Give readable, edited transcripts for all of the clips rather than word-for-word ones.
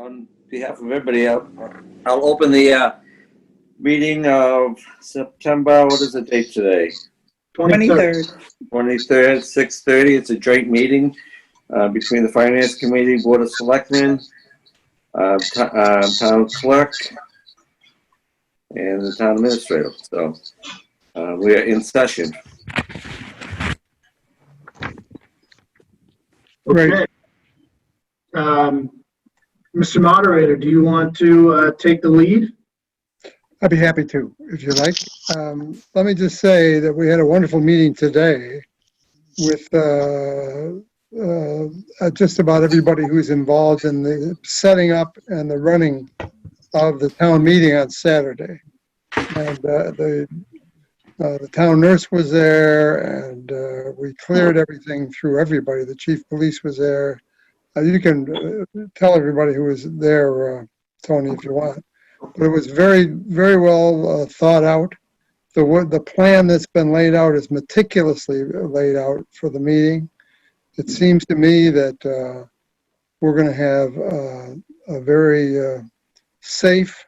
on behalf of everybody, I'll open the meeting of September, what is the date today? 23rd. 23rd, 6:30. It's a joint meeting between the Finance Committee, Board of Selectmen, Town Clerk, and the Town Administrator. So we are in session. Okay. Mr. Moderator, do you want to take the lead? I'd be happy to, if you like. Let me just say that we had a wonderful meeting today with just about everybody who's involved in the setting up and the running of the town meeting on Saturday. And the town nurse was there, and we cleared everything through everybody. The chief of police was there. You can tell everybody who was there, Tony, if you want. But it was very, very well thought out. The plan that's been laid out is meticulously laid out for the meeting. It seems to me that we're going to have a very safe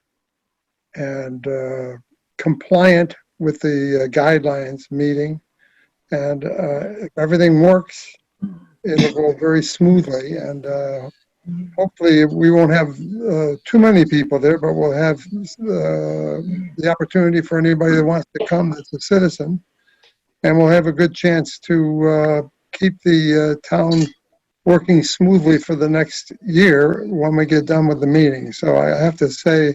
and compliant with the guidelines meeting. And if everything works, it'll go very smoothly, and hopefully we won't have too many people there, but we'll have the opportunity for anybody that wants to come that's a citizen, and we'll have a good chance to keep the town working smoothly for the next year when we get done with the meeting. So I have to say,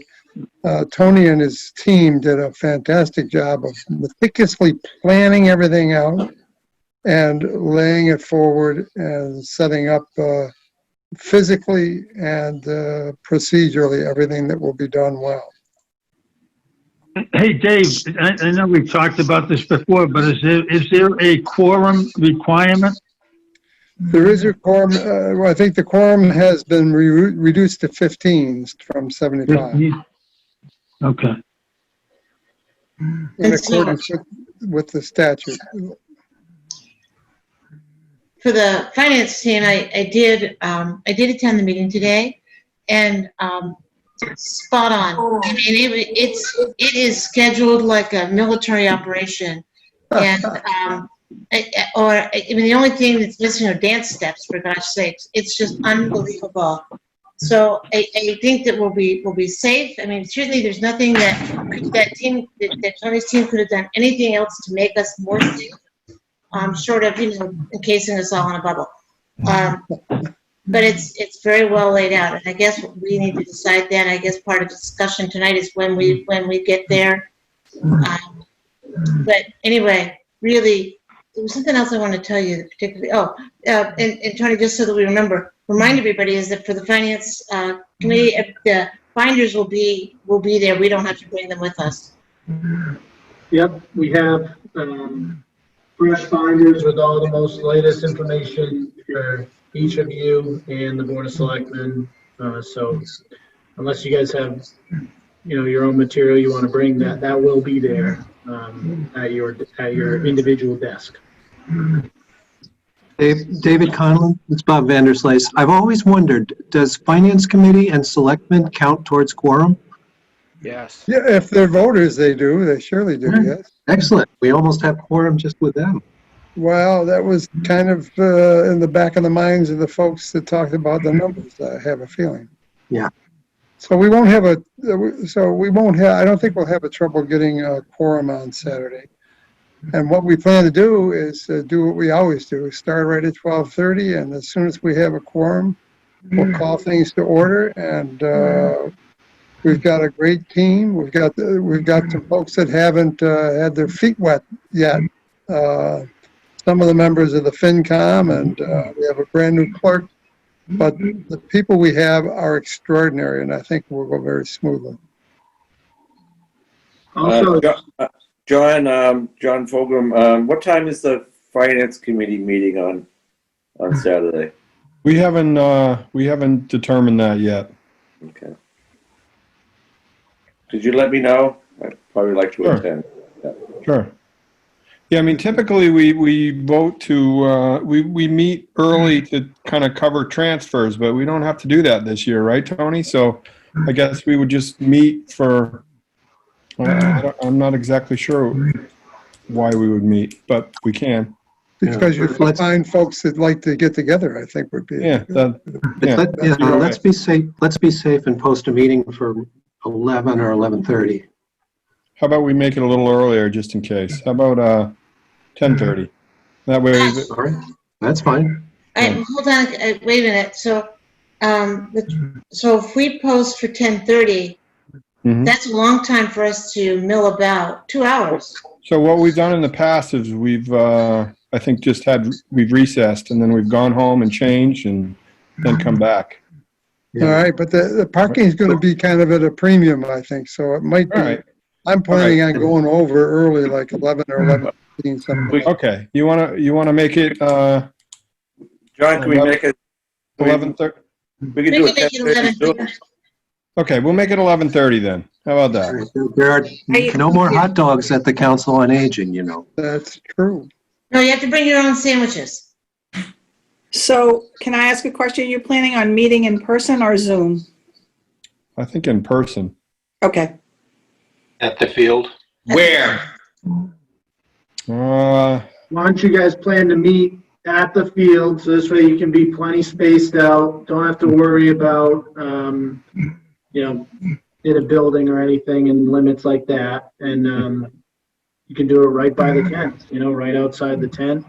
Tony and his team did a fantastic job of meticulously planning everything out and laying it forward and setting up physically and procedurally everything that will be done well. Hey, Dave, I know we've talked about this before, but is there a quorum requirement? There is a quorum. Well, I think the quorum has been reduced to 15 from 75. Okay. In accordance with the statute. For the finance team, I did attend the meeting today, and spot on. I mean, it is scheduled like a military operation, and the only thing that's missing are dance steps, for gosh sakes. It's just unbelievable. So I think that we'll be safe. I mean, certainly there's nothing that Tony's team could have done anything else to make us more safe. Short of, encasing us all in a bubble. But it's very well laid out. And I guess we need to decide then, I guess part of the discussion tonight is when we get there. But anyway, really, there was something else I want to tell you particularly. And Tony, just so that we remind everybody is that for the finance committee, the binders will be there. We don't have to bring them with us. Yep, we have fresh binders with all the most latest information for each of you and the Board of Selectmen. So unless you guys have, your own material you want to bring, that will be there at your individual desk. David Conlon, it's Bob Vanderslice. I've always wondered, does Finance Committee and Selectmen count towards quorum? Yes. Yeah, if they're voters, they do. They surely do, yes. Excellent. We almost have quorum just with them. Well, that was kind of in the back of the minds of the folks that talked about the numbers, I have a feeling. Yeah. So we won't have I don't think we'll have a trouble getting a quorum on Saturday. And what we plan to do is do what we always do, start right at 12:30, and as soon as we have a quorum, we'll call things to order, and we've got a great team. We've got some folks that haven't had their feet wet yet. Some of the members of the FinCom, and we have a brand new clerk. But the people we have are extraordinary, and I think we'll go very smoothly. Also, John Fogram, what time is the Finance Committee meeting on Saturday? We haven't determined that yet. Okay. Could you let me know? I'd probably like to Sure. attend. Yeah. Sure. Yeah, I mean, typically we vote to, we meet early to kind of cover transfers, but we don't have to do that this year, right, Tony? So I guess we would just meet for, I'm not exactly sure why we would meet, but we can. Because you Let's- find folks that like to get together, I think would be. Yeah, that, yeah. Let's be safe, let's be safe and post a meeting for 11 or 11:30. How about we make it a little earlier just in case? How about 10:30? That way, All right, that's fine. All right, hold on, wait a minute. So, so if we post for 10:30, Mhm. that's a long time for us to mill about, 2 hours. So what we've done in the past is we've, I think we've recessed and then we've gone home and changed and then come back. All right, but the parking is going to be kind of at a premium, I think, so it might All be, right, I'm planning on going over early, like 11 or 11:15, something. okay. You wanna make it, John, can we make it, 11:30? we can do it 10:30 too? Okay, we'll make it 11:30 then. How about that? There are no more hot dogs at the Council on Aging, you know. That's true. No, you have to bring your own sandwiches. So can I ask a question? You're planning on meeting in person or Zoom? I think in person. Okay. At the field? Where? Uh, Why don't you guys plan to meet at the field, so this way you can be plenty spaced out, don't have to worry about, in a building or anything and limits like that, and, you can do it right by the tent, right outside the tent,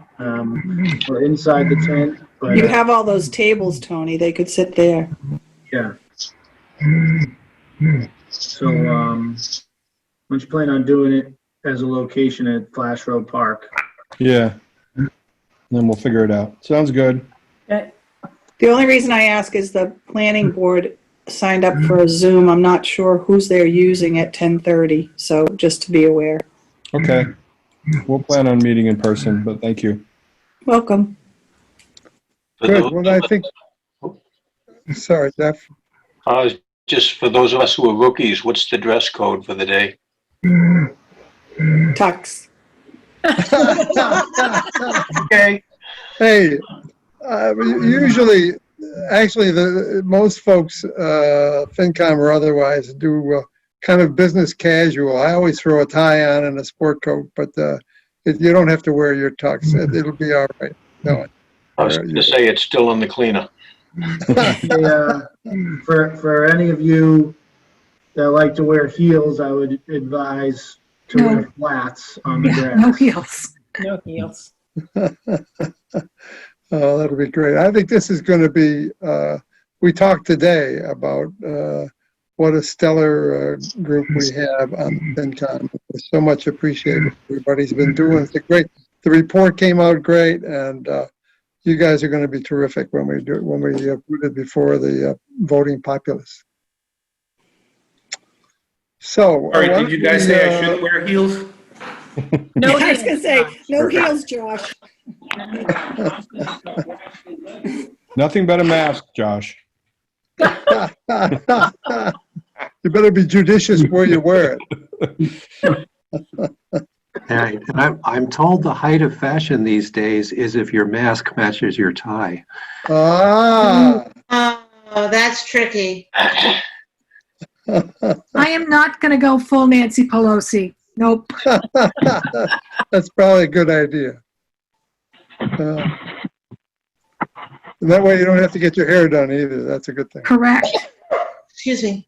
or inside the tent, but, You have all those tables, Tony. They could sit there. yeah. So, why don't you plan on doing it as a location at Flash Road Park? yeah. Then we'll figure it out. Sounds good. The only reason I ask is the planning board signed up for a Zoom. I'm not sure who's they're using at 10:30, so just to be aware. Okay. We'll plan on meeting in person, but thank you. Welcome. For Good, those well, I of us- think, sorry, Jeff. Just for those of us who are rookies, what's the dress code for the day? Tux. Okay. Hey, usually, actually, most folks, FinCom or otherwise, do kind of business casual. I always throw a tie on and a sport coat, but you don't have to wear your tux. It'll be all right. No, I was going to say it's still in the cleaner. For any of you that like to wear heels, I would advise to wear flats on the grass. No heels. No heels. Oh, that'll be great. I think this is going to be, we talked today about what a stellar group we have on FinCom. It's so much appreciated. Everybody's been doing it. Great. The report came out great, and you guys are going to be terrific when we put it before the voting populace. So, Sorry, did you guys say I shouldn't wear heels? No, I was going to say, no heels, Josh. Nothing but a mask, Josh. You better be judicious where you wear it. And I'm told the height of fashion these days is if your mask matches your tie. Ah. Oh, that's tricky. I am not going to go full Nancy Pelosi. Nope. That's probably a good idea. That way you don't have to get your hair done either. That's a good thing. Correct. Excuse me.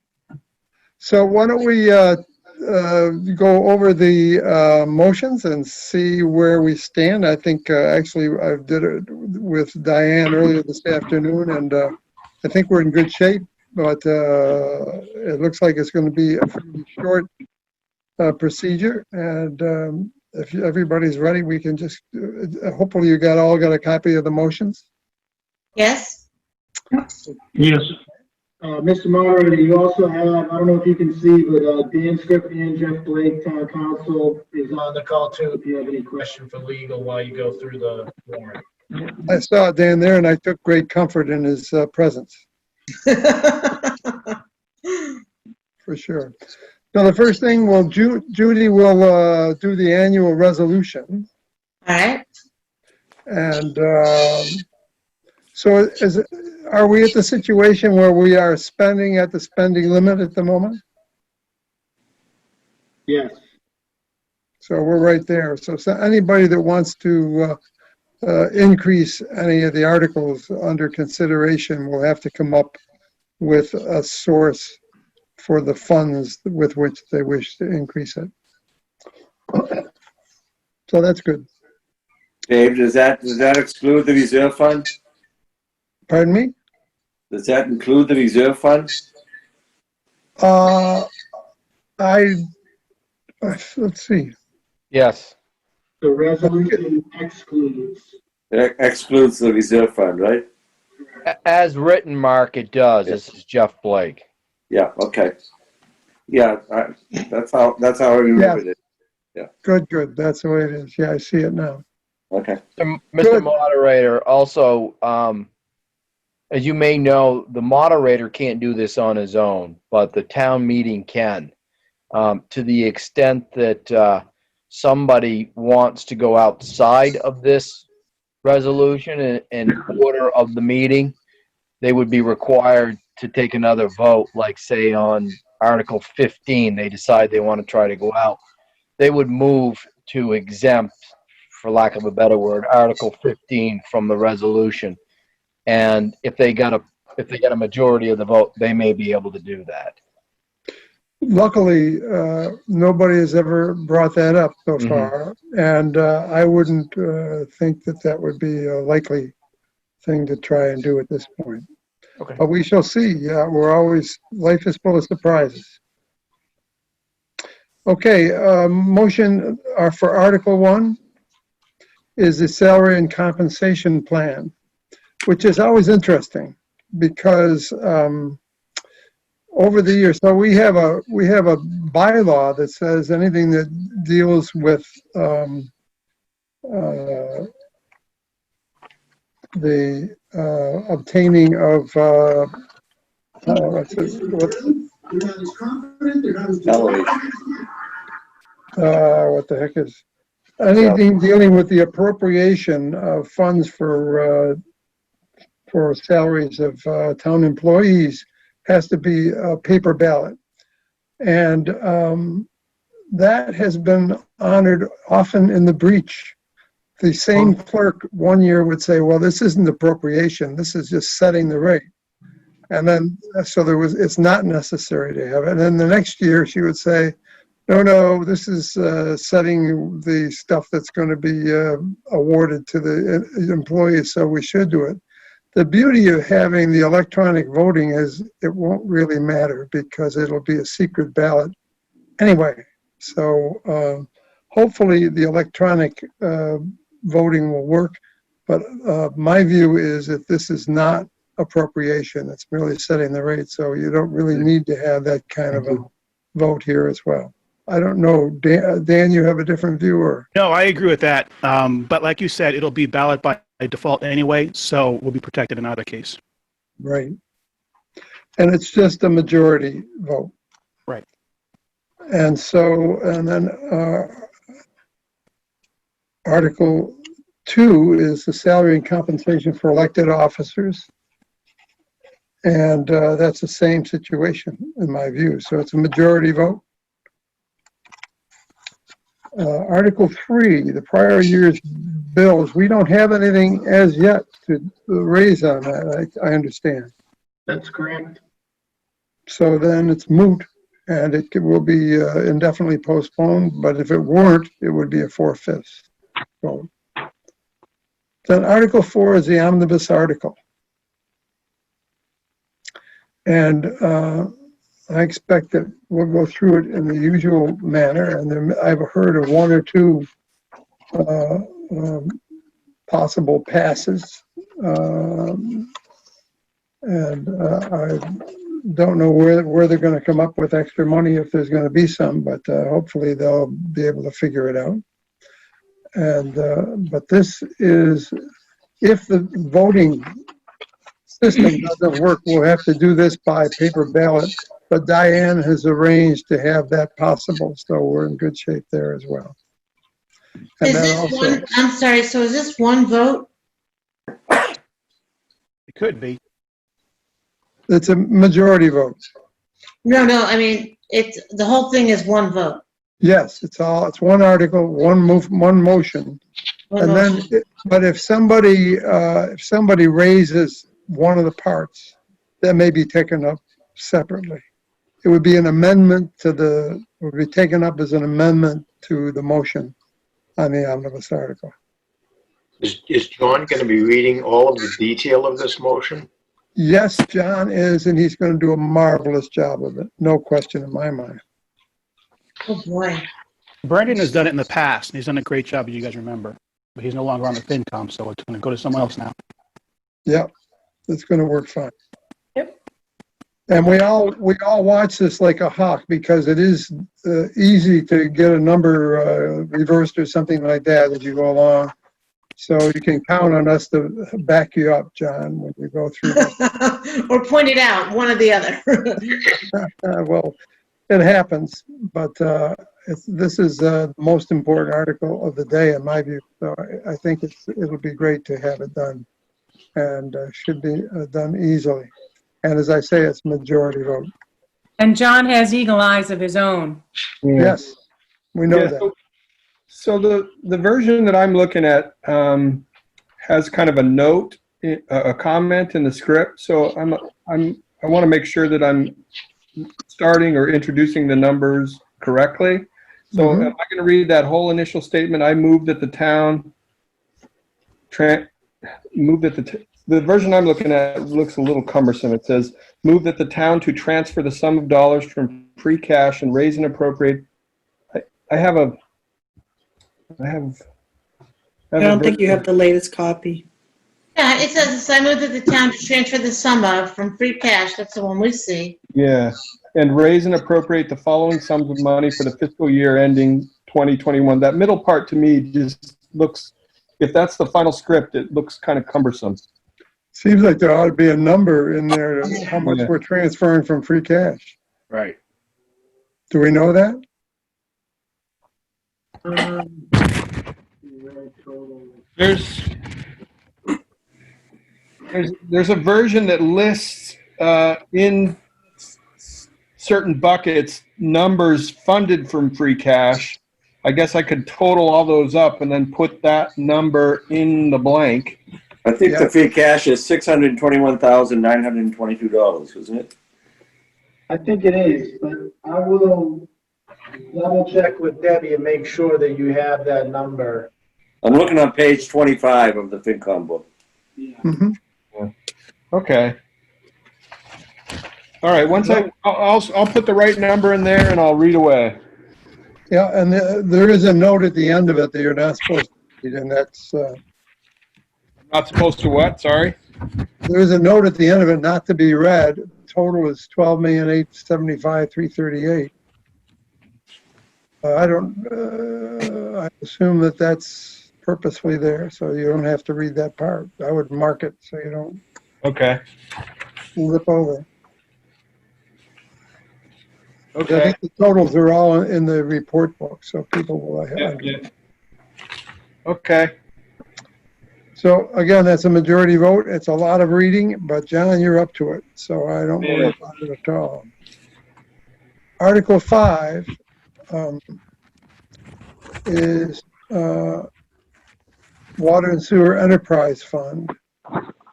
So why don't we go over the motions and see where we stand? I think actually I did it with Diane earlier this afternoon, and I think we're in good shape, but it looks like it's going to be a pretty short procedure, and if everybody's ready, we can just, hopefully you all got a copy of the motions? Yes? Yes. Mr. Moderator, you also have, I don't know if you can see, but Dan Script and Jeff Blake, Town Council, is on the call too, if you have any question for legal while you go through the warrant. I saw Dan there, and I took great comfort in his presence, for sure. So the first thing, well, Judy will do the annual resolution. All right. And so are we at the situation where we are spending at the spending limit at the moment? Yes. So we're right there. So anybody that wants to increase any of the articles under consideration will have to come up with a source for the funds with which they wish to increase it. So that's good. Dave, does that exclude the reserve fund? Pardon me? Does that include the reserve fund? Let's see. Yes. The resolution excludes. It excludes the reserve fund, right? As written, Mark, it does. Yeah. This is Jeff Blake. Yeah, okay. Yeah, that's how I remembered it. Good. That's the way it is. Yeah, I see it now. Okay. Mr. Good. Moderator, also, as you may know, the moderator can't do this on his own, but the town meeting can. To the extent that somebody wants to go outside of this resolution and order of the meeting, they would be required to take another vote, like say on Article 15, they decide they want to try to go out. They would move to exempt, for lack of a better word, Article 15 from the resolution. And if they got a majority of the vote, they may be able to do that. Luckily, nobody has ever brought that up so Mhm. far, and I wouldn't think that would be a likely thing to try and do at this point. Okay. But we shall see. Life is full of surprises. Okay, motion for Article 1 is the salary and compensation plan, which is always interesting because over the years, so we have a bylaw that says anything that deals with the obtaining of Salary. what the heck is anything dealing with the appropriation of funds for salaries of town employees has to be a paper ballot. And that has been honored often in the breach. The same clerk one year would say, well, this isn't appropriation, this is just setting the rate. And then, so it's not necessary to have it. And then the next year she would say, no, this is setting the stuff that's going to be awarded to the employees, so we should do it. The beauty of having the electronic voting is it won't really matter because it'll be a secret ballot anyway. So hopefully the electronic voting will work. But my view is that this is not appropriation. It's merely setting the rate. So you don't really need to have that kind of a vote here as well. I don't know. Dan, you have a different view or? No, I agree with that. But like you said, it'll be ballot by default anyway, so we'll be protected in either case. Right. And it's just a majority vote. Right. And so, and then Article 2 is the salary and compensation for elected officers. And that's the same situation in my view. So it's a majority vote. Article 3, the prior year's bills, we don't have anything as yet to raise on that, I understand. That's correct. So then it's moot, and it will be indefinitely postponed, but if it weren't, it would be a 4/5 vote. Then Article 4 is the omnibus article. And I expect that we'll go through it in the usual manner, and then I've heard of one or two possible passes. And I don't know where they're going to come up with extra money if there's going to be some, but hopefully they'll be able to figure it out. And but this is, if the voting system doesn't work, we'll have to do this by paper ballot. But Diane has arranged to have that possible, so we're in good shape there as well. And Is then this also, one, I'm sorry, so is this one vote? It could be. it's a majority vote. No, I mean, the whole thing is one vote. Yes, it's one article, one motion. One And then, motion. but if somebody raises one of the parts, that may be taken up separately. It would be an amendment would be taken up as an amendment to the motion on the omnibus article. Is John going to be reading all of the detail of this motion? Yes, John is, and he's going to do a marvelous job of it. No question in my mind. Oh, boy. Brandon has done it in the past, and he's done a great job, as you guys remember. But he's no longer on the FinCom, so it's going to go to someone else now. Yep, it's going to work fine. Yep. And we all watch this like a hawk because it is easy to get a number reversed or something like that as you go along. So you can count on us to back you up, John, when you go through this. Or point it out, one or the other. Well, it happens, but this is the most important article of the day in my view. So I think it would be great to have it done, and should be done easily. And as I say, it's majority vote. And John has eagle eyes of his own. Yes, we know Yeah, that. So the version that I'm looking at has kind of a note, a comment in the script. So I want to make sure that I'm starting or introducing the numbers correctly. So am I going to read that whole initial statement? I move that the town the version I'm looking at looks a little cumbersome. It says, move that the town to transfer the sum of dollars from free cash and raise and appropriate. I don't think you have the latest copy. Yeah, it says, I move that the town to transfer the sum of from free cash, that's the one we see. Yeah, and raise and appropriate the following sums of money for the fiscal year ending 2021. That middle part to me just looks, if that's the final script, it looks kind of cumbersome. Seems like there ought to be a number in there to how much we're transferring from free cash. Right. Do we know that? There's a version that lists in certain buckets numbers funded from free cash. I guess I could total all those up and then put that number in the blank. I think the free cash is $621,922, isn't it? I think it is, but I will double check with Debbie and make sure that you have that number. I'm looking on page 25 of the FinCom book. Mm-hmm. Yeah. Okay. All right. Once I'll put the right number in there and I'll read away. Yeah, and there is a note at the end of it that you're not supposed to read, and that's Not supposed to what? Sorry. there is a note at the end of it not to be read. Total is $12,875,338. I assume that that's purposefully there, so you don't have to read that part. I would mark it so you don't Okay. flip over. I Okay. think the totals are all in the report book, so people will have. Yeah. Okay. So again, that's a majority vote. It's a lot of reading, but John, you're up to it, so I don't worry about it at all. Article 5 is Water and Sewer Enterprise Fund.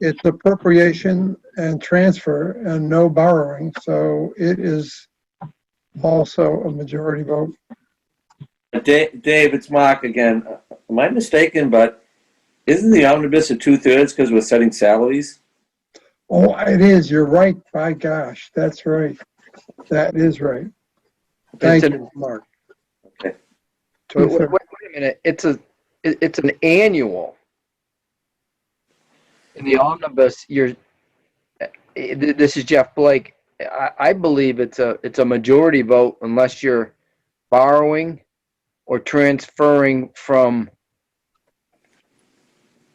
It's appropriation and transfer and no borrowing, so it is also a majority vote. Dave, it's Mark again. Am I mistaken, but isn't the omnibus at 2/3 because we're setting salaries? Oh, it is. You're right. By gosh, that's right. That is right. Thank you, Mark. Okay. Wait a minute. It's an annual. In the omnibus, this is Jeff Blake. I believe it's a majority vote unless you're borrowing or transferring from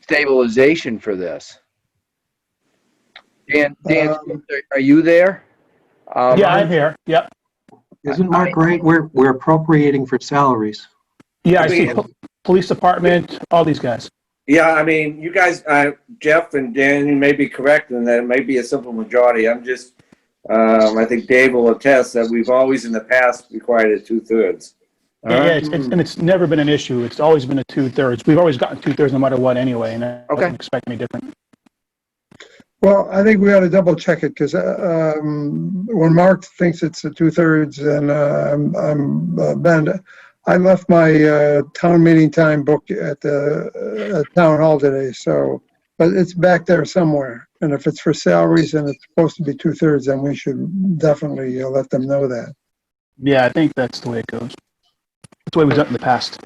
stabilization for this. Dan, are you there? Yeah, I'm here. Yep. Isn't Mark right? We're appropriating for salaries. Yeah, I I see. mean, police department, all these guys. Yeah, I mean, you guys, Jeff and Dan, you may be correct in that it may be a simple majority. I'm just, I think Dave will attest that we've always in the past required a 2/3. Yeah, it's never been an issue. It's always been a 2/3. We've always gotten 2/3 no matter what anyway, and I don't expect any different. Well, I think we ought to double check it because when Mark thinks it's a 2/3 and I'm Ben, I left my town meeting time book at the town hall today, so, but it's back there somewhere. And if it's for salaries and it's supposed to be 2/3, then we should definitely let them know that. Yeah, I think that's the way it goes. That's the way we've done it in the past.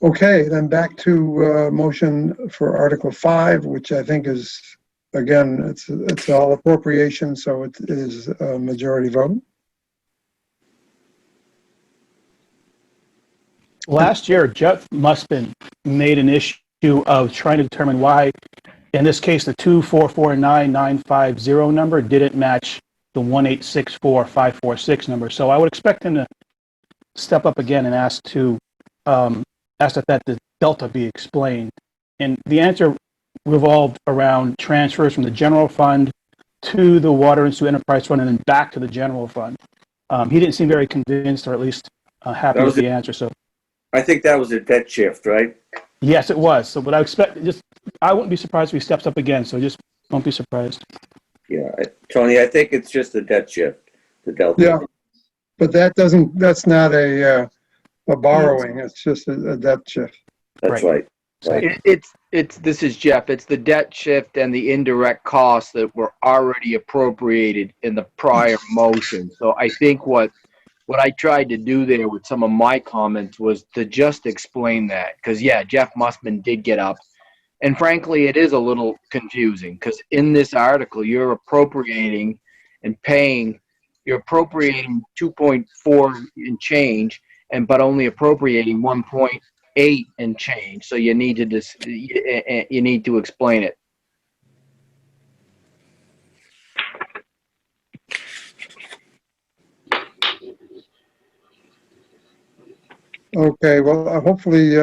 Okay, then back to motion for Article 5, which I think is, again, it's all appropriation, so it is a majority vote. Last year, Jeff Muspin made an issue of trying to determine why, in this case, the 2449950 number didn't match the 1864546 number. So I would expect him to step up again and ask that the delta be explained. And the answer revolved around transfers from the general fund to the water and sewer enterprise fund and then back to the general fund. He didn't seem very convinced, or at least happy with the answer. So I think that was a debt shift, right? yes, it was. So what I expect, I wouldn't be surprised if he steps up again. So just don't be surprised. Yeah, Tony, I think it's just a debt shift, the delta. Yeah, but that's not a borrowing, it's just a debt shift. That's right. This is Jeff. It's the debt shift and the indirect costs that were already appropriated in the prior motion. So I think what I tried to do there with some of my comments was to just explain that. Because, yeah, Jeff Mussman did get up. And frankly, it is a little confusing because in this article, you're appropriating and paying, you're appropriating 2.4 and change, but only appropriating 1.8 and change. So you need to explain it. Okay, well, hopefully,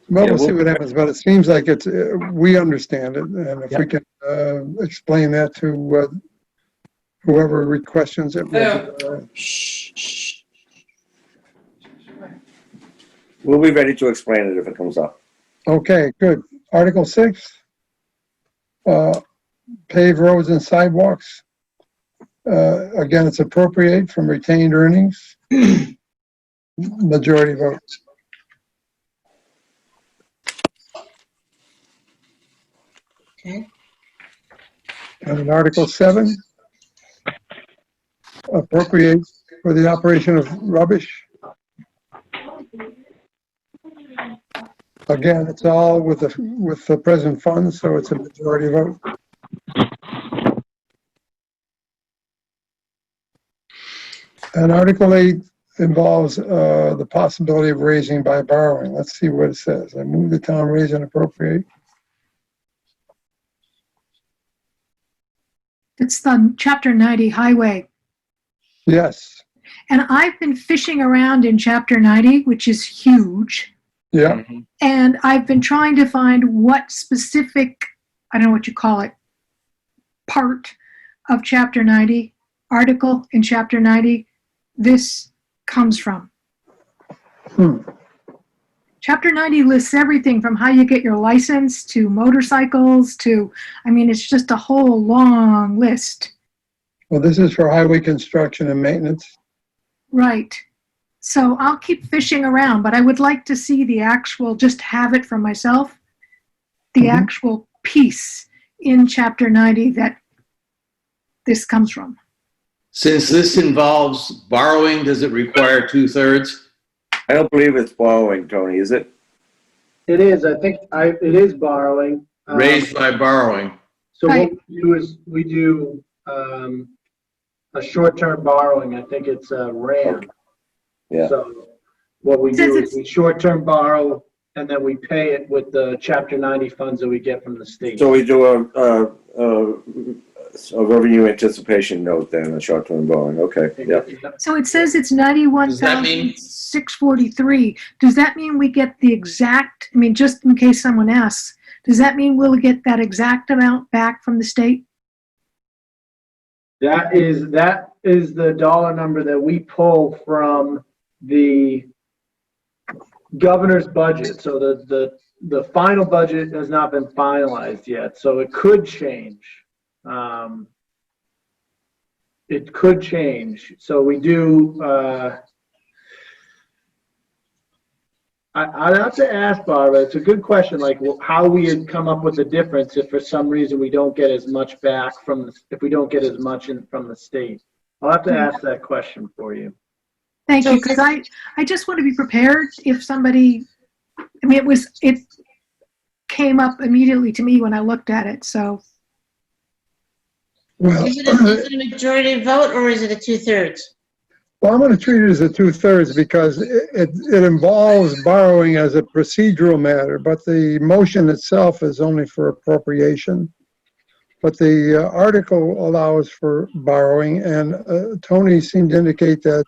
we'll see what happens, but it seems like we understand it, and if we can explain that to whoever questions it. We'll be ready to explain it if it comes up. Okay, good. Article 6, pave roads and sidewalks. Again, it's appropriate from retained earnings. Majority votes. Okay. And in Article 7, appropriate for the operation of rubbish. Again, it's all with the present funds, so it's a majority vote. And Article 8 involves the possibility of raising by borrowing. Let's see what it says. I move the town raise and appropriate. It's the Chapter 90 highway. Yes. And I've been fishing around in Chapter 90, which is huge. Yeah. And I've been trying to find what specific, I don't know what you call it, part of Chapter 90, article in Chapter 90, this comes from. Chapter 90 lists everything from how you get your license to motorcycles to, I mean, it's just a whole long list. Well, this is for highway construction and maintenance. Right. So I'll keep fishing around, but I would like to see the actual, just have it for myself, the actual piece in Chapter 90 that this comes from. Since this involves borrowing, does it require 2/3? I don't believe it's borrowing, Tony, is it? It is, I think, it is borrowing. Raised by borrowing. So what we do is we do a short-term borrowing. I think it's RAM. Yeah. So what we do is we short-term borrow and then we pay it with the Chapter 90 funds that we get from the state. So we do a revenue anticipation note then, a short-term borrowing, okay, yep. So it says it's Does that mean- 91,643. Does that mean we get the exact, I mean, just in case someone asks, does that mean we'll get that exact amount back from the state? That is the dollar number that we pull from the governor's budget. So the final budget has not been finalized yet, so it could change. It could change. So we do, I'd have to ask Barbara, it's a good question, like how we had come up with the difference if for some reason we don't get as much back from, if we don't get as much in from the state. I'll have to ask that question for you. Thank So you, because I just want to be prepared if somebody, I mean, it came up immediately to me when I looked at it, so. Well, Is it a majority vote or is it a 2/3? well, I'm going to treat it as a 2/3 because it involves borrowing as a procedural matter, but the motion itself is only for appropriation. But the article allows for borrowing, and Tony seemed to indicate that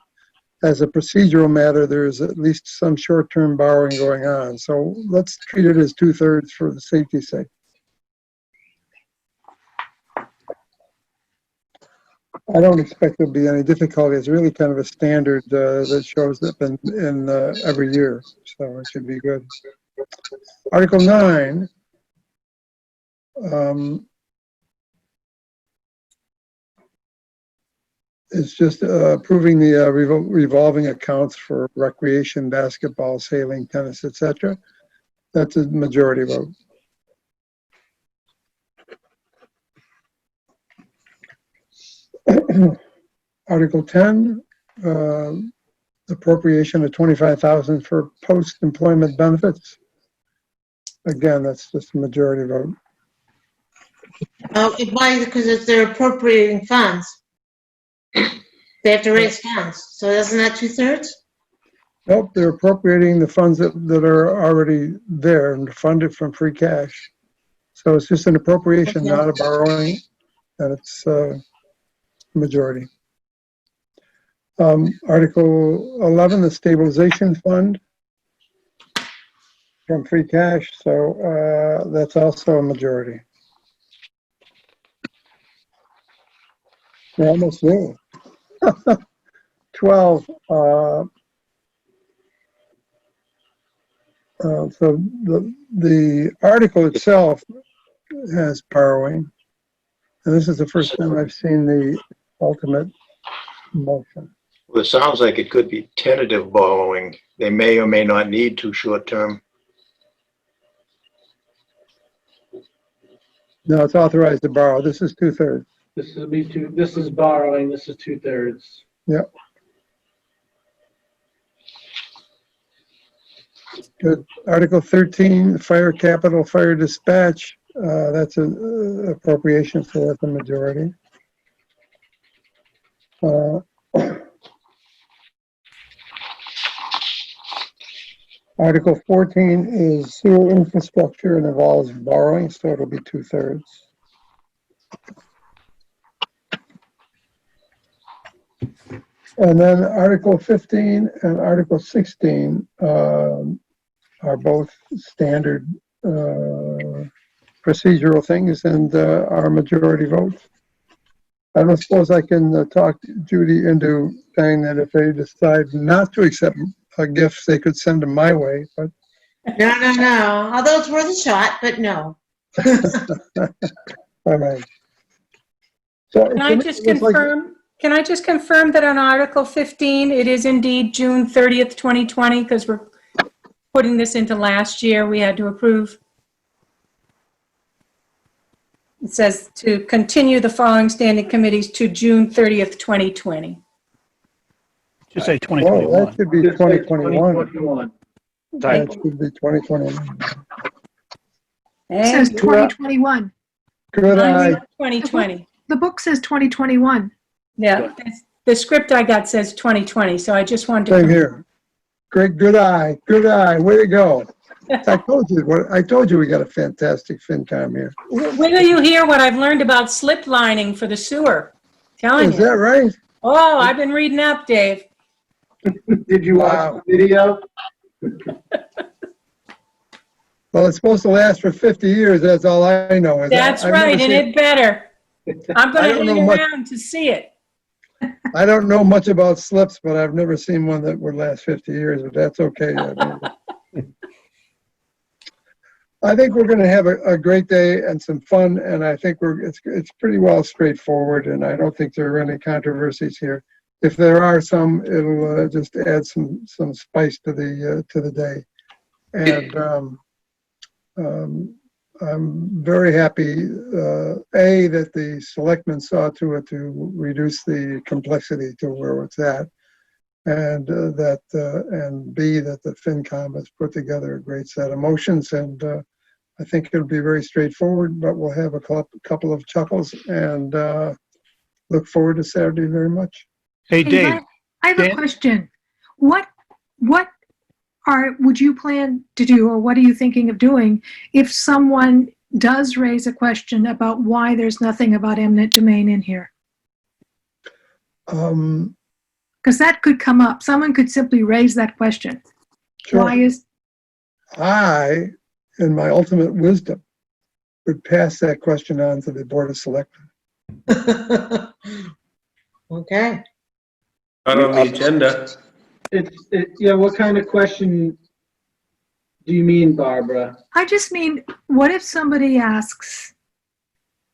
as a procedural matter, there's at least some short-term borrowing going on. So let's treat it as 2/3 for the safety's sake. I don't expect there'll be any difficulty. It's really kind of a standard that shows up in every year, so it should be good. Article 9. It's just approving the revolving accounts for recreation, basketball, sailing, tennis, etc. That's a majority vote. Article 10, appropriation of $25,000 for post-employment benefits. Again, that's just a majority vote. Oh, why? Because they're appropriating funds. They have to raise funds. So isn't that 2/3? Nope, they're appropriating the funds that are already there and funded from free cash. So it's just an appropriation, Okay. not a borrowing, and it's majority. Article 11, the stabilization fund from free cash, so that's also a majority. We're almost there. 12, so the article itself has borrowing, and this is the first time I've seen the ultimate motion. Well, it sounds like it could be tentative borrowing. They may or may not need to short-term. No, it's authorized to borrow. This is 2/3. This is borrowing, this is 2/3. Yep. Good. Article 13, fire capital, fire dispatch. That's an appropriation, so that's a majority. Article 14 is sewer infrastructure and involves borrowing, so it'll be 2/3. And then Article 15 and Article 16 are both standard procedural things and are majority votes. I don't suppose I can talk Judy into saying that if they decide not to accept gifts, they could send them my way, but. No. Although it's worth a shot, but no. All right. So Can I just confirm? Can I just confirm that on Article 15, it is indeed June 30th, 2020, because we're putting this into last year, we had to approve. It says to continue the following standing committees to June 30th, 2020. Just say Oh, 2021. that should be 2021. 2021. That should be 2021. It says 2021. Good eye. 2020. The book says 2021. Yeah, the script I got says 2020, so I just wanted to. Same here. Great, good eye, way to go. I told you we got a fantastic FinCom here. Wait till you hear what I've learned about slip lining for the sewer. Telling Is you. that right? Oh, I've been reading up, Dave. Did you watch the video? Well, it's supposed to last for 50 years. That's all I know. That's I've right, never and seen- it better. I'm I gonna don't know hang much- around to see it. I don't know much about slips, but I've never seen one that would last 50 years, but that's okay. I think we're going to have a great day and some fun, and I think it's pretty well straightforward, and I don't think there are any controversies here. If there are some, it'll just add some spice to the day. And I'm very happy, that the selectmen saw to it to reduce the complexity to where it's at, and and B, that the FinCom has put together a great set of motions, and I think it'll be very straightforward, but we'll have a couple of chuckles, and look forward to Saturday very much. Hey, Hey, Dave. I have a Dan- question. What would you plan to do, or what are you thinking of doing if someone does raise a question about why there's nothing about eminent domain in here? Because that could come up. Someone could simply raise that question. Sure. Why is, I, in my ultimate wisdom, would pass that question on to the Board of Selectmen. Okay. Not on the agenda. Yeah, what kind of question do you mean, Barbara? I just mean, what if somebody asks,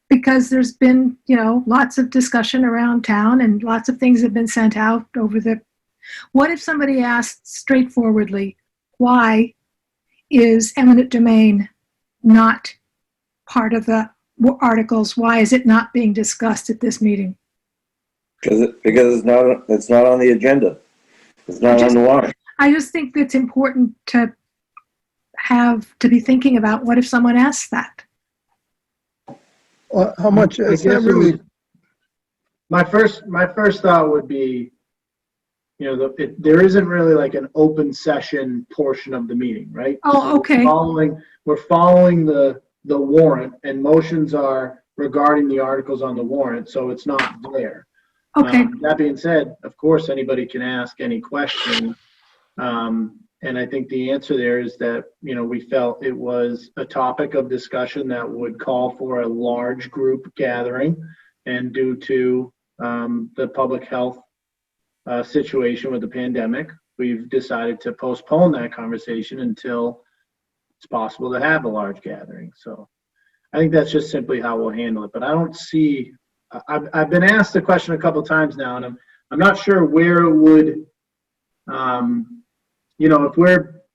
because there's been, lots of discussion around town and lots of things have been sent out what if somebody asked straightforwardly, why is eminent domain not part of the articles? Why is it not being discussed at this meeting? Because it's not on the agenda. It's not on the warrant. I just think it's important to be thinking about, what if someone asks that? How much, I it's not guess really, my first thought would be, there isn't really like an open session portion of the meeting, right? Oh, okay. We're following the warrant, and motions are regarding the articles on the warrant, so it's not there. Okay. That being said, of course, anybody can ask any question. And I think the answer there is that, we felt it was a topic of discussion that would call for a large group gathering. And due to the public health situation with the pandemic, we've decided to postpone that conversation until it's possible to have a large gathering. So I think that's just simply how we'll handle it. But I don't see, I've been asked the question a couple of times now, and I'm not sure where it would,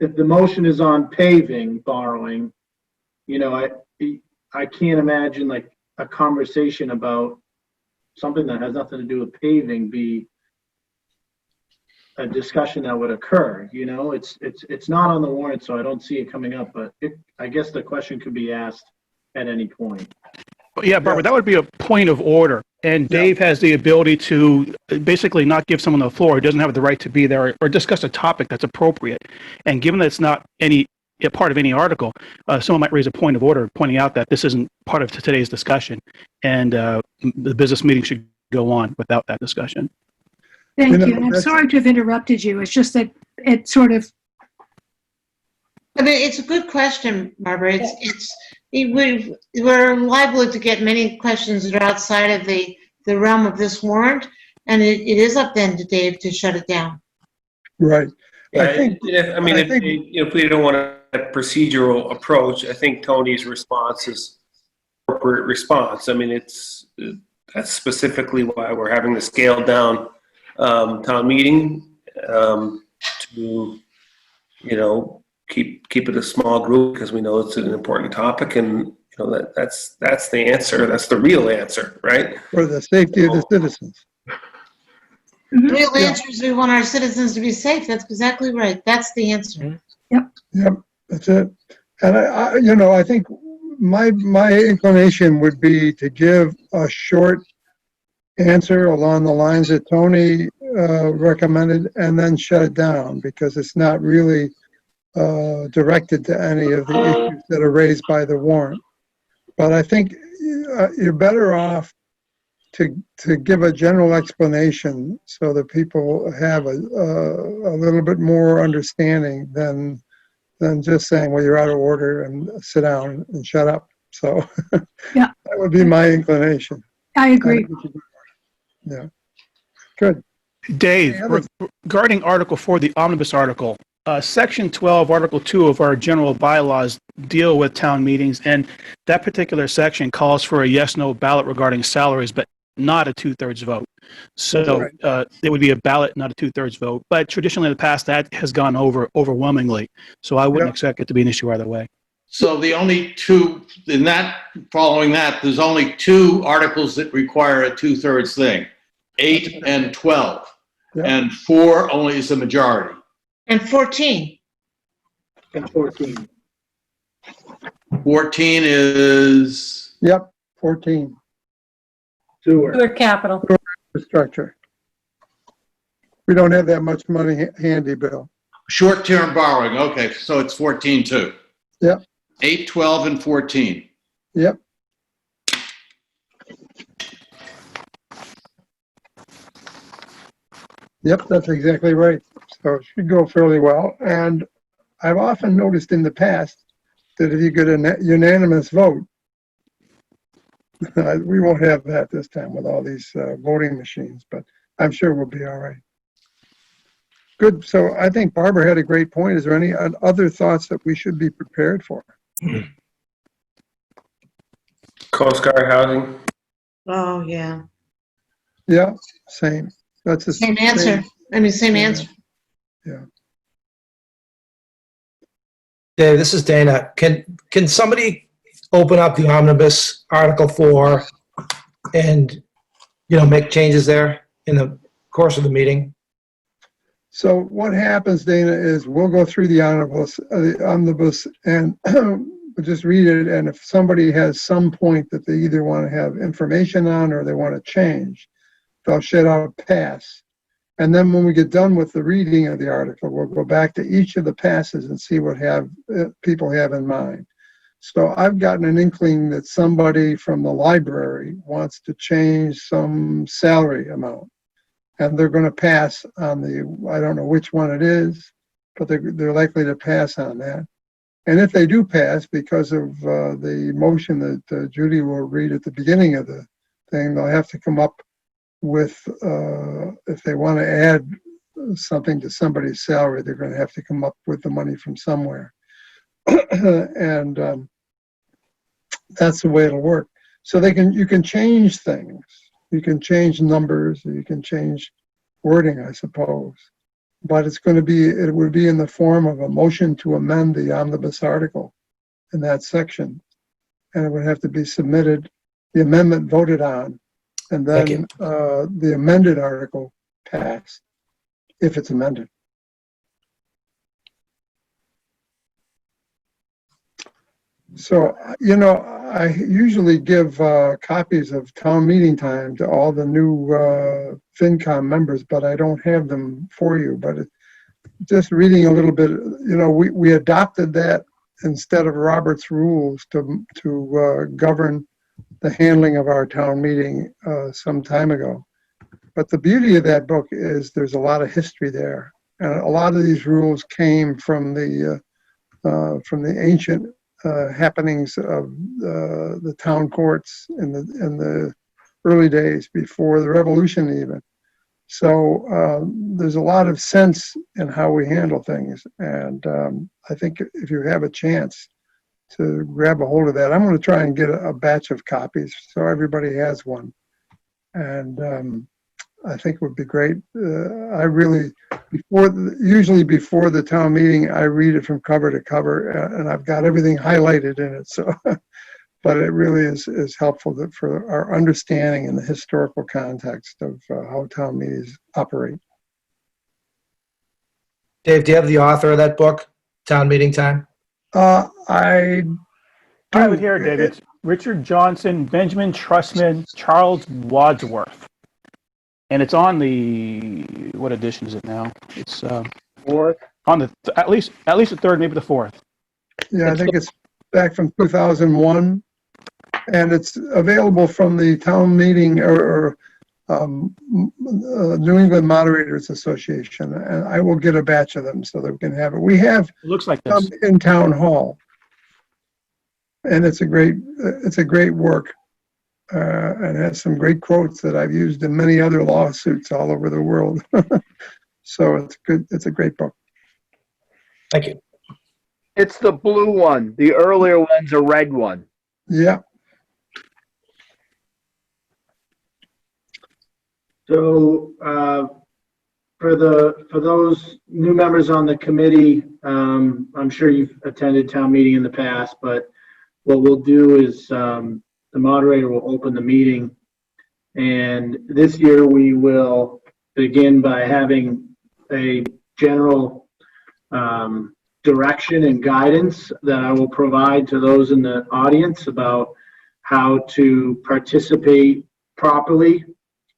if the motion is on paving, borrowing, I can't imagine like a conversation about something that has nothing to do with paving be a discussion that would occur. It's not on the warrant, so I don't see it coming up, but I guess the question could be asked at any point. Yeah, Barbara, that would be a point of order. And Dave has the ability to basically not give someone the floor. He doesn't have the right to be there or discuss a topic that's appropriate. And given that it's not a part of any article, someone might raise a point of order pointing out that this isn't part of today's discussion. And the business meeting should go on without that discussion. Thank you. And I'm sorry to have interrupted you. It's just that it sort of. I mean, it's a good question, Barbara. We're liable to get many questions that are outside of the realm of this warrant, and it is up then to Dave to shut it down. right. Yeah, if we don't want a procedural approach, I think Tony's response is appropriate response. I mean, that's specifically why we're having the scaled down town meeting to, keep it a small group, because we know it's an important topic, and that's the answer. That's the real answer, right? For the safety of the citizens. The real answer is we want our citizens to be safe. That's exactly right. That's the answer. Yep, that's it. And I think my inclination would be to give a short answer along the lines that Tony recommended, and then shut it down, because it's not really directed to any of the issues that are raised by the warrant. But I think you're better off to give a general explanation so that people have a little bit more understanding than just saying, well, you're out of order and sit down and shut up. So Yeah. that would be my inclination. I agree. Yeah. Good. Dave, Any other- regarding Article 4, the omnibus article, Section 12, Article 2 of our general bylaws deal with town meetings, and that particular section calls for a yes/no ballot regarding salaries, but not a two-thirds vote. So there would be a ballot, not a two-thirds vote. But traditionally in the past, that has gone over overwhelmingly. So I wouldn't expect it to be an issue either way. So the only two, in that, following that, there's only two articles that require a two-thirds thing, 8 and 12. Yeah. And 4 only is the majority. And 14. And 14. 14 is, Yep, 14. Sewer. Capital. Infrastructure. We don't have that much money handy, Bill. short-term borrowing. Okay, so it's 14 too. Yep. 8, 12, and 14. Yep. Yep, that's exactly right. So it should go fairly well. And I've often noticed in the past that if you get a unanimous vote, we won't have that this time with all these voting machines, but I'm sure we'll be all right. Good. So I think Barbara had a great point. Is there any other thoughts that we should be prepared for? Coast Guard housing. Oh, yeah. Yeah, same. That's the Same answer. I mean, same answer. Yeah. Dave, this is Dana. Can somebody open up the omnibus Article 4 and, make changes there in the course of the meeting? So what happens, Dana, is we'll go through the omnibus and we'll just read it. And if somebody has some point that they either want to have information on or they want to change, they'll shout out pass. And then when we get done with the reading of the article, we'll go back to each of the passes and see what people have in mind. So I've gotten an inkling that somebody from the library wants to change some salary amount. And they're going to pass on I don't know which one it is, but they're likely to pass on that. And if they do pass, because of the motion that Judy will read at the beginning of the thing, they'll have to come up with, if they want to add something to somebody's salary, they're going to have to come up with the money from somewhere. And that's the way it'll work. So you can change things. You can change numbers, or you can change wording, I suppose. But it would be in the form of a motion to amend the omnibus article in that section. And it would have to be submitted, the amendment voted on, and then the amended article passed, if it's amended. So, I usually give copies of town meeting time to all the new FinCom members, but I don't have them for you. But just reading a little bit, we adopted that instead of Robert's rules to govern the handling of our town meeting some time ago. But the beauty of that book is there's a lot of history there. And a lot of these rules came from the ancient happenings of the town courts in the early days before the revolution even. So there's a lot of sense in how we handle things. And I think if you have a chance to grab a hold of that, I'm going to try and get a batch of copies so everybody has one. And I think it would be great. Usually before the town meeting, I read it from cover to cover, and I've got everything highlighted in it. So, but it really is helpful for our understanding in the historical context of how town meetings operate. Dave, do you have the author of that book, Town Meeting Time? I have it here, David. It's Richard Johnson, Benjamin Trussman, Charles Wadsworth. And it's on what edition is it now? It's Fourth. on the, at least the third, maybe the fourth. Yeah, I think it's back from 2001, and it's available from the town meeting or New England Moderators Association, and I will get a batch of them so that we can have it. We have It looks like some this. in town hall, and it's a great work, and has some great quotes that I've used in many other lawsuits all over the world. So it's good. It's a great book. Thank you. It's the blue one. The earlier one's a red one. Yeah. So, for those new members on the committee, I'm sure you've attended town meeting in the past, but what we'll do is, the moderator will open the meeting. And this year we will begin by having a general, direction and guidance that I will provide to those in the audience about how to participate properly,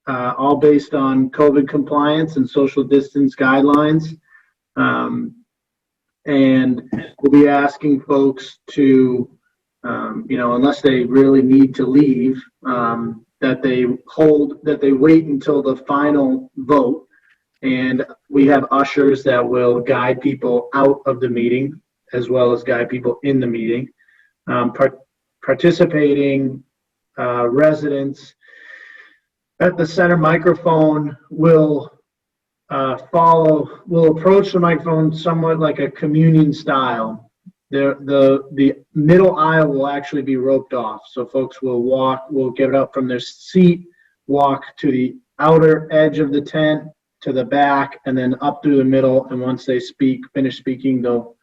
all based on COVID compliance and social distance guidelines. And we'll be asking folks to, unless they really need to leave, that they wait until the final vote. And we have ushers that will guide people out of the meeting as well as guide people in the meeting. Participating residents at the center microphone will approach the microphone somewhat like a communion style. The middle aisle will actually be roped off. So folks will get up from their seat, walk to the outer edge of the tent, to the back, and then up through the middle. And once they finish speaking, they'll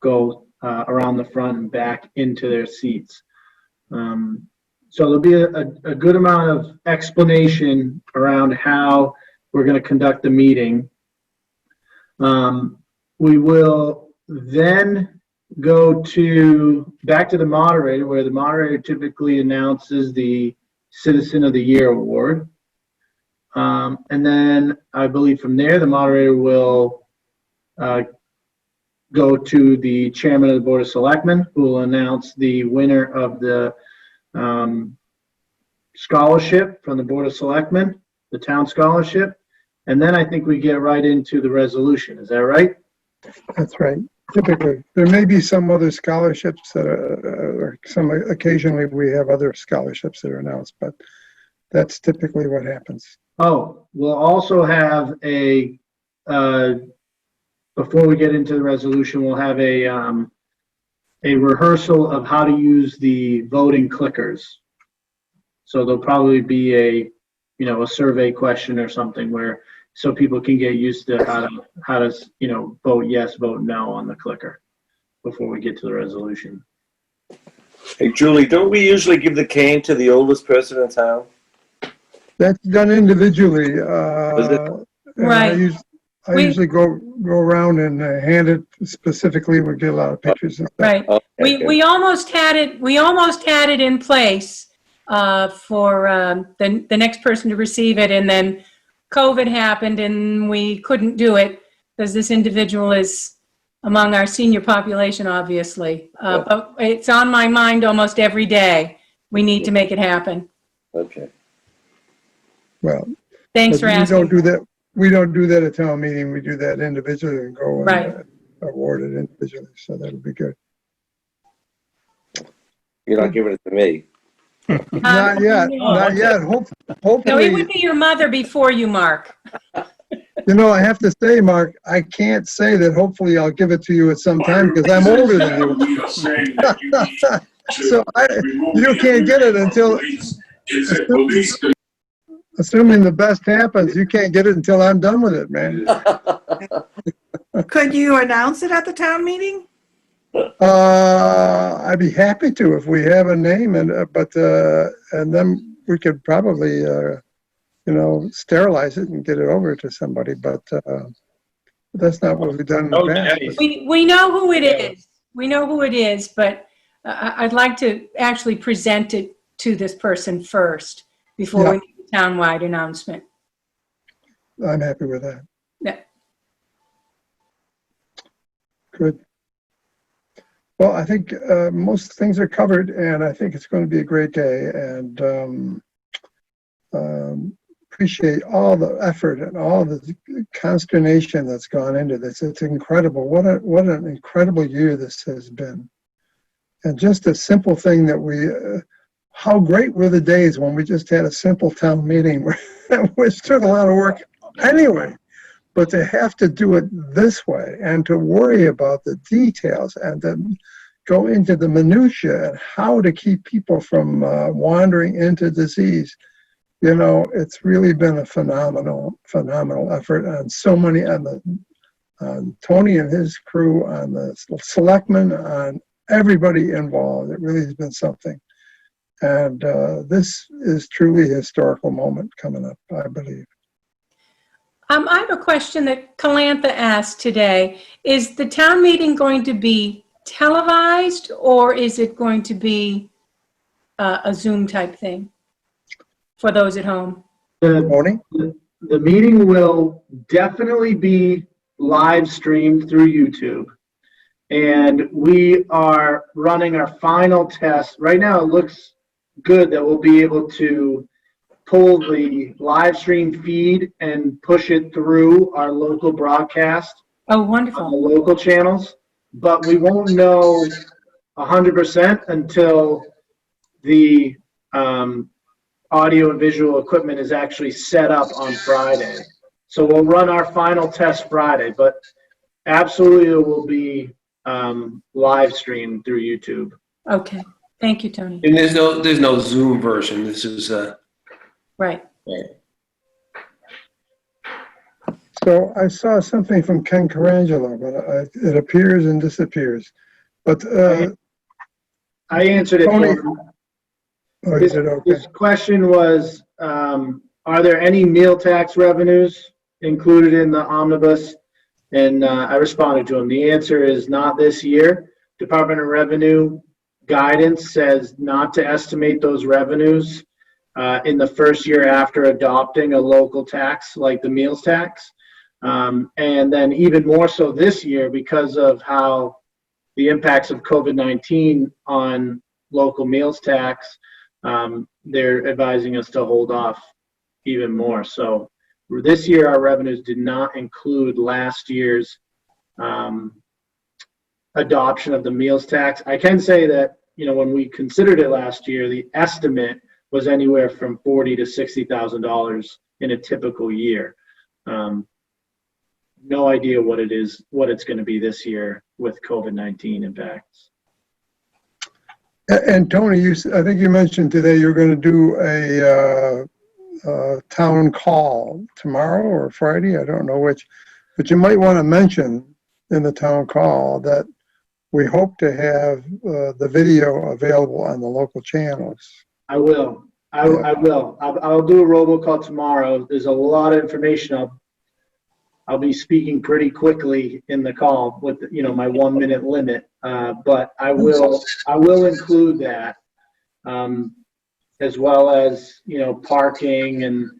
go around the front and back into their seats. So there'll be a good amount of explanation around how we're going to conduct the meeting. We will then go back to the moderator, where the moderator typically announces the Citizen of the Year award. And then I believe from there, the moderator will go to the chairman of the Board of Selectmen, who will announce the winner of the scholarship from the Board of Selectmen, the town scholarship. And then I think we get right into the resolution. Is that right? That's right. Typically, there may be some other scholarships that occasionally we have other scholarships that are announced, but that's typically what happens. Oh, we'll also have before we get into the resolution, we'll have a rehearsal of how to use the voting clickers. So there'll probably be a survey question or something so people can get used to how to vote yes, vote no on the clicker before we get to the resolution. Hey, Julie, don't we usually give the cane to the oldest person in town? That's done individually. Right. I usually go around and hand it specifically. We get a lot of pictures and stuff. Right. Okay, We almost had it in place for the next person to receive it, and then COVID happened and we couldn't do it because this individual is among our senior population, obviously. But it's on my mind almost every day. We need to make it happen. Okay. Well, Thanks for asking. We don't do that at town meeting. We do that individually and go and Right. Award it individually. So that'll be good. You're not giving it to me. Not yet. No. Not yet. No, it Hopefully, would be your mother before you, Mark. I have to say, Mark, I can't say that hopefully I'll give it to you at some time because I'm older than you. So you can't get it until, assuming the best happens, you can't get it until I'm done with it, man. Could you announce it at the town meeting? I'd be happy to if we have a name, and then we could probably, sterilize it and get it over to somebody. But that's not what we've done in the past. We know who it is. We know who it is, but I'd like to actually present it to this person first before we make a townwide announcement. I'm happy with that. Yeah. Good. Well, I think most things are covered, and I think it's going to be a great day. And appreciate all the effort and all the consternation that's gone into this. It's incredible. What an incredible year this has been. And just a simple thing that how great were the days when we just had a simple town meeting, which took a lot of work anyway. But to have to do it this way and to worry about the details and to go into the minutia and how to keep people from wandering into disease, you know, it's really been a phenomenal effort on so many, on Tony and his crew, on the selectmen, on everybody involved. It really has been something. And this is truly a historical moment coming up, I believe. I have a question that Calantha asked today. Is the town meeting going to be televised, or is it going to be a Zoom type thing for those at home? The meeting will definitely be live streamed through YouTube. And we are running our final test. Right now it looks good that we'll be able to pull the live stream feed and push it through our local broadcast. Oh, wonderful. On the local channels, but we won't know 100% until the audio and visual equipment is actually set up on Friday. So we'll run our final test Friday, but absolutely it will be live streamed through YouTube. Okay. Thank you, Tony. And there's no Zoom version. This is right. So I saw something from Ken Carangelo, but it appears and disappears. But I answered it Tony, for him. Oh, you did? Okay. His question was, are there any meal tax revenues included in the omnibus? And I responded to him. The answer is not this year. Department of Revenue guidance says not to estimate those revenues in the first year after adopting a local tax like the meals tax. And then even more so this year because of how the impacts of COVID-19 on local meals tax, they're advising us to hold off even more. So this year, our revenues did not include last year's adoption of the meals tax. I can say that, you know, when we considered it last year, the estimate was anywhere from $40,000 to $60,000 in a typical year. No idea what it's going to be this year with COVID-19 impacts. And Tony, I think you mentioned today you're going to do a town call tomorrow or Friday. I don't know which, but you might want to mention in the town call that we hope to have the video available on the local channels. I will. I will. I'll do a robocall tomorrow. There's a lot of information. I'll be speaking pretty quickly in the call with, you know, my 1 minute limit. But I will include that, as well as, you know, parking and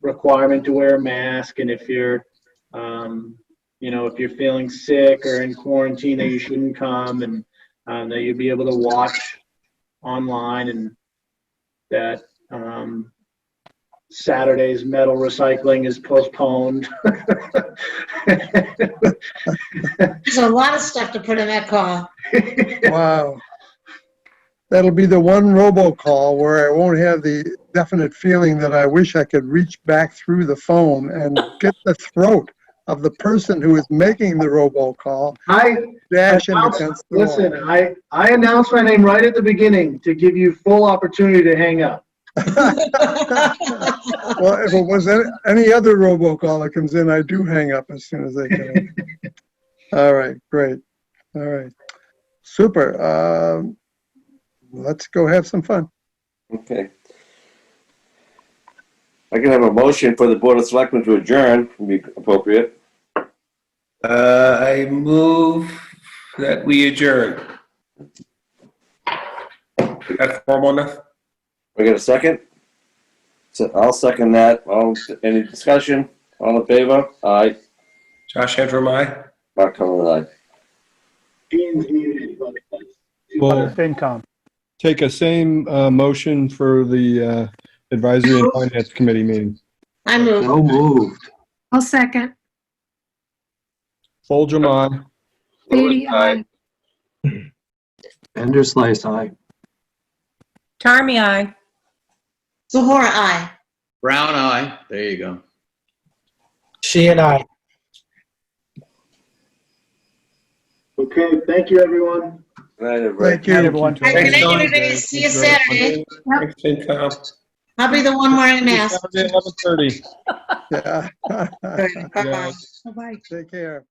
requirement to wear a mask. And if you're, you know, if you're feeling sick or in quarantine, that you shouldn't come, and that you'll be able to watch online, and that Saturday's metal recycling is postponed. There's a lot of stuff to put in that call. Wow. That'll be the one robocall where I won't have the definite feeling that I wish I could reach back through the phone and get the throat of the person who is making the robocall. Listen, I announced my name right at the beginning to give you full opportunity to hang up. Well, if it was any other robocall that comes in, I do hang up as soon as they come in. All right, great. All right, super. Let's go have some fun. Okay. I can have a motion for the Board of Selectmen to adjourn, would be appropriate. I move that we adjourn. Is that formal enough? We got a second? So I'll second that. Any discussion? All in favor? Aye. Josh Hedrum, aye. Mark Cullen, aye. We'll FinCom. take a same motion for the Advisory and Finance Committee meeting. I move. So moved. I'll second. Folger, aye. Beatty, aye. Vanderslice, aye. Tarmy, aye. Zahora, aye. Brown eye. There you go. She and I. Okay, thank you, everyone. Good night, everybody. Thank you. Everyone. Good night, Tony. everybody. See you Saturday. Thanks, FinCom. I'll be the one wearing a mask. Saturday, 11:30. Yeah. Bye-bye. Bye-bye. Take care.